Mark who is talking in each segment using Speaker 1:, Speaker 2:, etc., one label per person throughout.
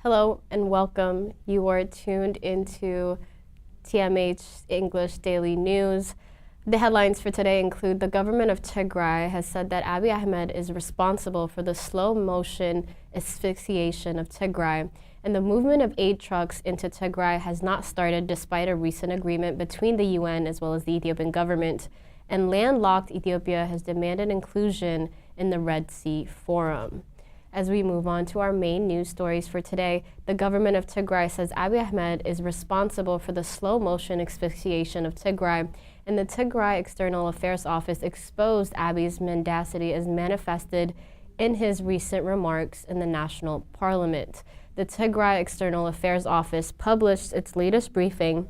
Speaker 1: Hello and welcome. You are tuned into TMH English Daily News. The headlines for today include the government of Tigray has said that Abiy Ahmed is responsible for the slow motion asphyxiation of Tigray, and the movement of aid trucks into Tigray has not started despite a recent agreement between the UN as well as the Ethiopian government. And landlocked Ethiopia has demanded inclusion in the Red Sea Forum. As we move on to our main news stories for today, the government of Tigray says Abiy Ahmed is responsible for the slow motion asphyxiation of Tigray, and the Tigray External Affairs Office exposed Abiy's mendacity as manifested in his recent remarks in the National Parliament. The Tigray External Affairs Office published its latest briefing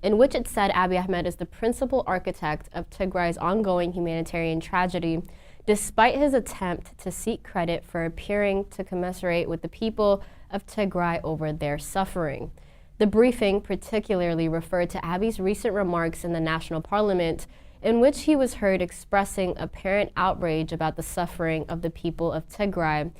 Speaker 1: in which it said Abiy Ahmed is the principal architect of Tigray's ongoing humanitarian tragedy, despite his attempt to seek credit for appearing to commiserate with the people of Tigray over their suffering. The briefing particularly referred to Abiy's recent remarks in the National Parliament, in which he was heard expressing apparent outrage about the suffering of the people of Tigray.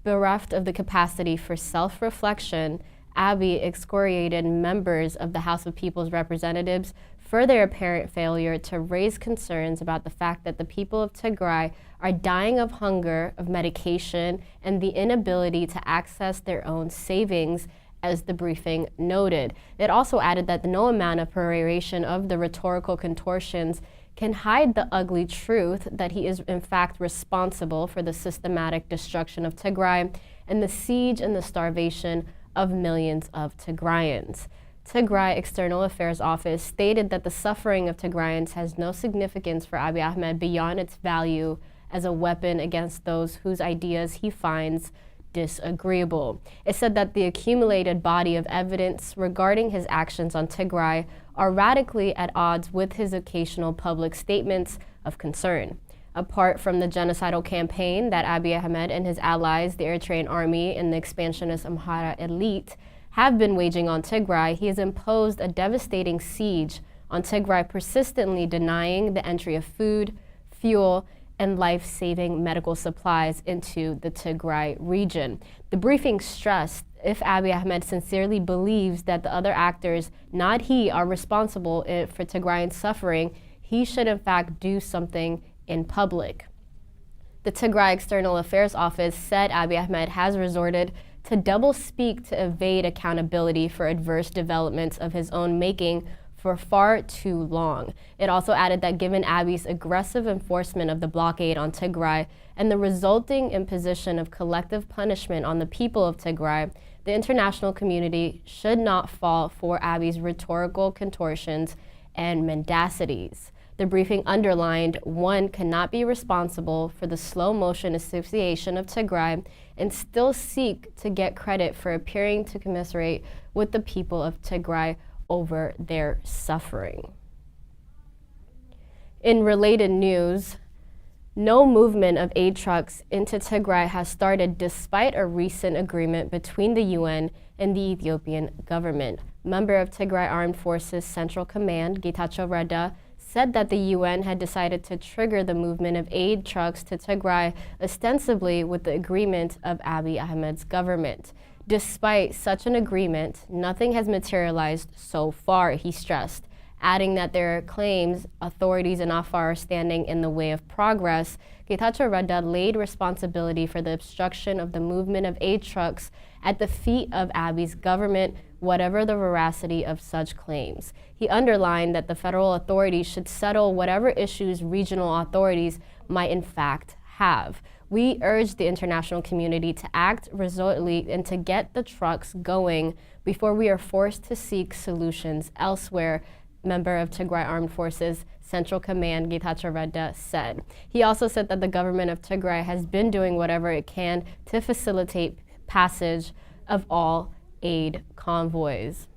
Speaker 1: Bereft of the capacity for self-reflection, Abiy excoriated members of the House of People's Representatives for their apparent failure to raise concerns about the fact that the people of Tigray are dying of hunger, of medication, and the inability to access their own savings, as the briefing noted. It also added that no amount of peroration of the rhetorical contortions can hide the ugly truth that he is in fact responsible for the systematic destruction of Tigray and the siege and the starvation of millions of Tigrayans. Tigray External Affairs Office stated that the suffering of Tigrayans has no significance for Abiy Ahmed beyond its value as a weapon against those whose ideas he finds disagreeable. It said that the accumulated body of evidence regarding his actions on Tigray are radically at odds with his occasional public statements of concern. Apart from the genocidal campaign that Abiy Ahmed and his allies, the Eritrean army and the expansionist Amhara elite, have been waging on Tigray, he has imposed a devastating siege on Tigray, persistently denying the entry of food, fuel, and life-saving medical supplies into the Tigray region. The briefing stressed if Abiy Ahmed sincerely believes that the other actors, not he, are responsible for Tigrayan suffering, he should in fact do something in public. The Tigray External Affairs Office said Abiy Ahmed has resorted to double-speak to evade accountability for adverse developments of his own making for far too long. It also added that given Abiy's aggressive enforcement of the blockade on Tigray and the resulting imposition of collective punishment on the people of Tigray, the international community should not fall for Abiy's rhetorical contortions and mendacities. The briefing underlined one cannot be responsible for the slow motion asphyxiation of Tigray and still seek to get credit for appearing to commiserate with the people of Tigray over their suffering. In related news, no movement of aid trucks into Tigray has started despite a recent agreement between the UN and the Ethiopian government. Member of Tigray Armed Forces Central Command, Getachew Reda, said that the UN had decided to trigger the movement of aid trucks to Tigray ostensibly with the agreement of Abiy Ahmed's government. Despite such an agreement, nothing has materialized so far, he stressed, adding that there are claims authorities in Afar are standing in the way of progress. Getachew Reda laid responsibility for the obstruction of the movement of aid trucks at the feet of Abiy's government, whatever the veracity of such claims. He underlined that the federal authorities should settle whatever issues regional authorities might in fact have. We urge the international community to act resolutely and to get the trucks going before we are forced to seek solutions elsewhere, member of Tigray Armed Forces Central Command Getachew Reda said. He also said that the government of Tigray has been doing whatever it can to facilitate passage of all aid convoys.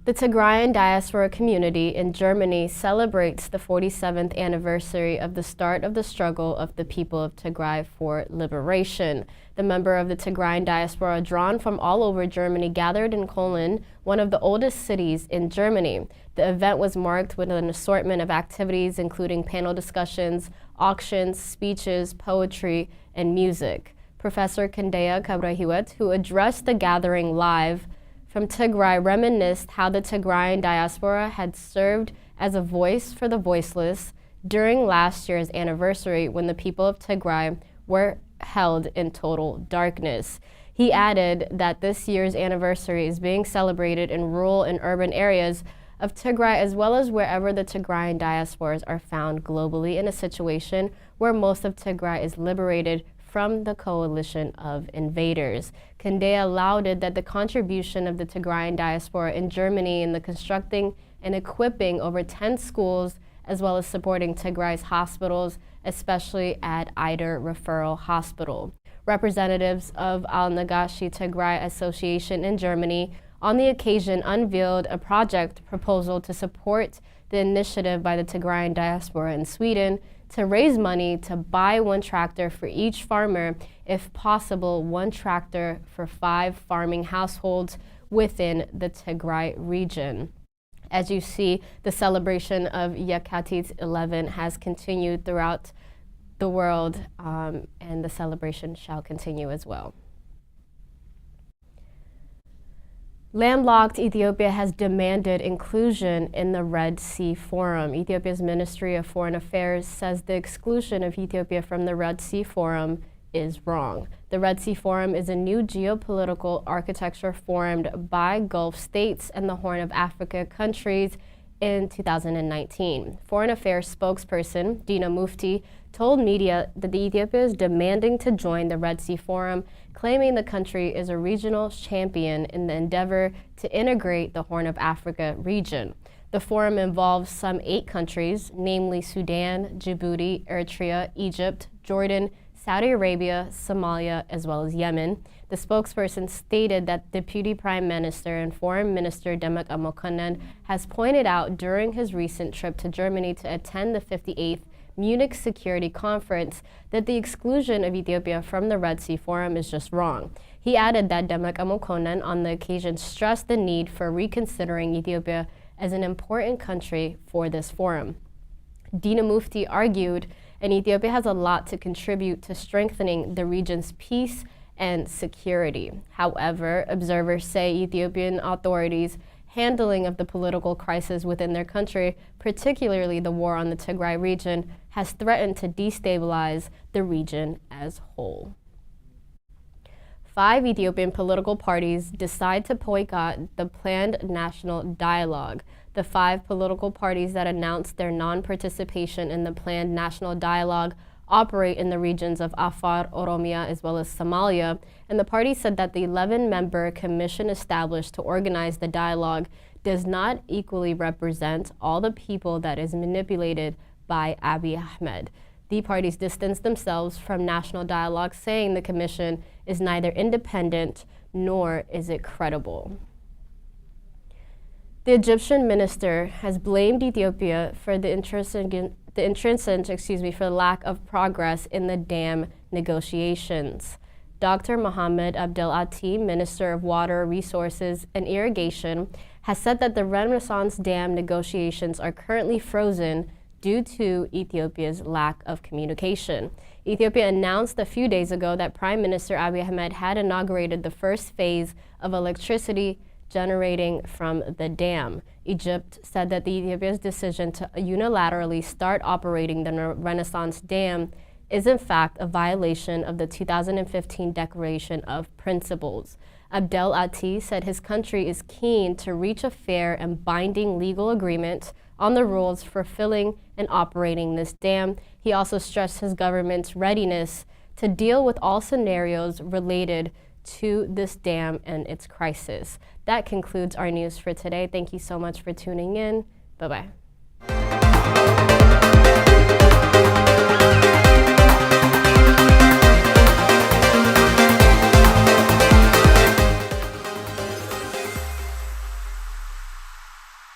Speaker 1: The Tigrayan diaspora community in Germany celebrates the 47th anniversary of the start of the struggle of the people of Tigray for liberation. The member of the Tigrayan diaspora drawn from all over Germany gathered in Cologne, one of the oldest cities in Germany. The event was marked with an assortment of activities including panel discussions, auctions, speeches, poetry, and music. Professor Kandea Kabrahiwet, who addressed the gathering live from Tigray, reminisced how the Tigrayan diaspora had served as a voice for the voiceless during last year's anniversary when the people of Tigray were held in total darkness. He added that this year's anniversary is being celebrated in rural and urban areas of Tigray as well as wherever the Tigrayan diasporas are found globally in a situation where most of Tigray is liberated from the coalition of invaders. Kandea lauded that the contribution of the Tigrayan diaspora in Germany in the constructing and equipping over 10 schools as well as supporting Tigray's hospitals, especially at Eider Referral Hospital. Representatives of Al-Nagashi Tigray Association in Germany on the occasion unveiled a project proposal to support the initiative by the Tigrayan diaspora in Sweden to raise money to buy one tractor for each farmer, if possible, one tractor for 5 farming households within the Tigray region. As you see, the celebration of Yekatit 11 has continued throughout the world, and the celebration shall continue as well. Landlocked Ethiopia has demanded inclusion in the Red Sea Forum. Ethiopia's Ministry of Foreign Affairs says the exclusion of Ethiopia from the Red Sea Forum is wrong. The Red Sea Forum is a new geopolitical architecture formed by Gulf states and the Horn of Africa countries in 2019. Foreign Affairs spokesperson Dina Mufti told media that Ethiopia is demanding to join the Red Sea Forum, claiming the country is a regional champion in the endeavor to integrate the Horn of Africa region. The forum involves some 8 countries, namely Sudan, Djibouti, Eritrea, Egypt, Jordan, Saudi Arabia, Somalia, as well as Yemen. The spokesperson stated that Deputy Prime Minister and Foreign Minister Demek Amokonnen has pointed out during his recent trip to Germany to attend the 58th Munich Security Conference that the exclusion of Ethiopia from the Red Sea Forum is just wrong. He added that Demek Amokonnen on the occasion stressed the need for reconsidering Ethiopia as an important country for this forum. Dina Mufti argued, and Ethiopia has a lot to contribute to strengthening the region's peace and security. However, observers say Ethiopian authorities' handling of the political crisis within their country, particularly the war on the Tigray region, has threatened to destabilize the region as whole. 5 Ethiopian political parties decide to boycott the planned national dialogue. The 5 political parties that announced their non-participation in the planned national dialogue operate in the regions of Afar, Oromia, as well as Somalia, and the party said that the 11-member commission established to organize the dialogue does not equally represent all the people that is manipulated by Abiy Ahmed. The parties distanced themselves from national dialogue, saying the commission is neither independent nor is it credible. The Egyptian minister has blamed Ethiopia for the lack of progress in the dam negotiations. Dr. Mohammed Abdel Ati, Minister of Water, Resources, and Irrigation, has said that the Renaissance Dam negotiations are currently frozen due to Ethiopia's lack of communication. Ethiopia announced a few days ago that Prime Minister Abiy Ahmed had inaugurated the first phase of electricity generating from the dam. Egypt said that the Ethiopia's decision to unilaterally start operating the Renaissance Dam is in fact a violation of the 2015 Declaration of Principles. Abdel Ati said his country is keen to reach a fair and binding legal agreement on the rules for filling and operating this dam. He also stressed his government's readiness to deal with all scenarios related to this dam and its crisis. That concludes our news for today. Thank you so much for tuning in. Bye-bye.